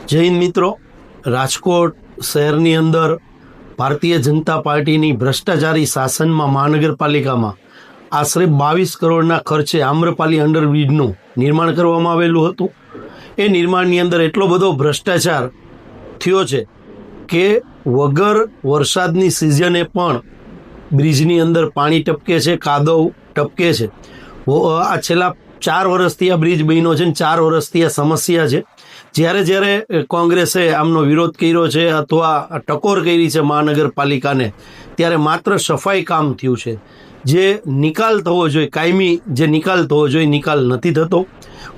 જય હિન્દ મિત્રો, રાજકોટ શહેરની અંદર ભારતીય જનતા પાર્ટીની ભ્રષ્ટાચારી શાસનમાં મહાનગરપાલિકામાં આશરે 22 કરોડના ખર્ચે આમ્રપાલી અંડરબ્રિજનું નિર્માણ કરવામાં આવેલું હતું. એ નિર્માણની અંદર એટલો બધો ભ્રષ્ટાચાર થયો છે કે વગર વરસાદની સિઝને પણ બ્રિજની અંદર પાણી ટપકે છે, કાદવ ટપકે છે. આ છેલ્લા 4 વર્ષથી આ બ્રિજ બન્યો છે ને 4 વર્ષથી આ સમસ્યા છે. જ્યારે કોંગ્રેસે આમનો વિરોધ કર્યો છે અથવા ટકોર કરી છે મહાનગરપાલિકાને, ત્યારે માત્ર સફાઈ કામ થયું છે. જે નિકાલ થવો જોઈએ, કાયમી જે નિકાલ થવો જોઈએ, નિકાલ નથી થતો.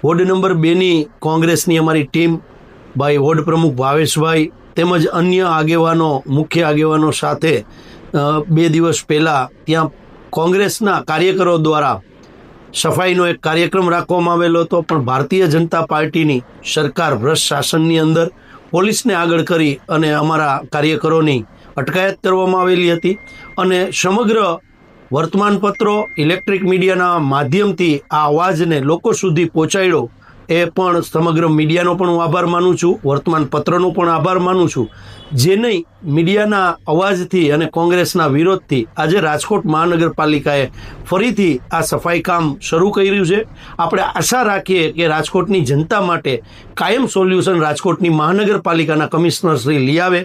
વોર્ડ નંબર 2ની કોંગ્રેસની અમારી ટીમ, ભાઈ વોર્ડ પ્રમુખ ભાવેશભાઈ તેમજ અન્ય આગેવાનો, મુખ્ય આગેવાનો સાથે 2 દિવસ પહેલાં ત્યાં કોંગ્રેસના કાર્યકરો દ્વારા સફાઈનો એક કાર્યક્રમ રાખવામાં આવેલો હતો. પણ ભારતીય જનતા પાર્ટીની સરકાર ભ્રષ્ટ શાસનની અંદર પોલીસને આગળ કરી અને અમારા કાર્યકરોની અટકાયત કરવામાં આવેલી હતી. અને સમગ્ર વર્તમાનપત્રો, ઇલેક્ટ્રિક મીડિયાના માધ્યમથી આ અવાજને લોકો સુધી પહોંચાડ્યો. એ પણ સમગ્ર મીડિયાનો પણ હું આભાર માનું છું, વર્તમાનપત્રનો પણ આભાર માનું છું. જે નહીં, મીડિયાના અવાજથી અને કોંગ્રેસના વિરોધથી આજે રાજકોટ મહાનગરપાલિકાએ ફરીથી આ સફાઈ કામ શરૂ કર્યું છે. આપણે આશા રાખીએ કે રાજકોટની જનતા માટે કાયમ સોલ્યુશન રાજકોટની મહાનગરપાલિકાના કમિશનર શ્રી લઈ આવે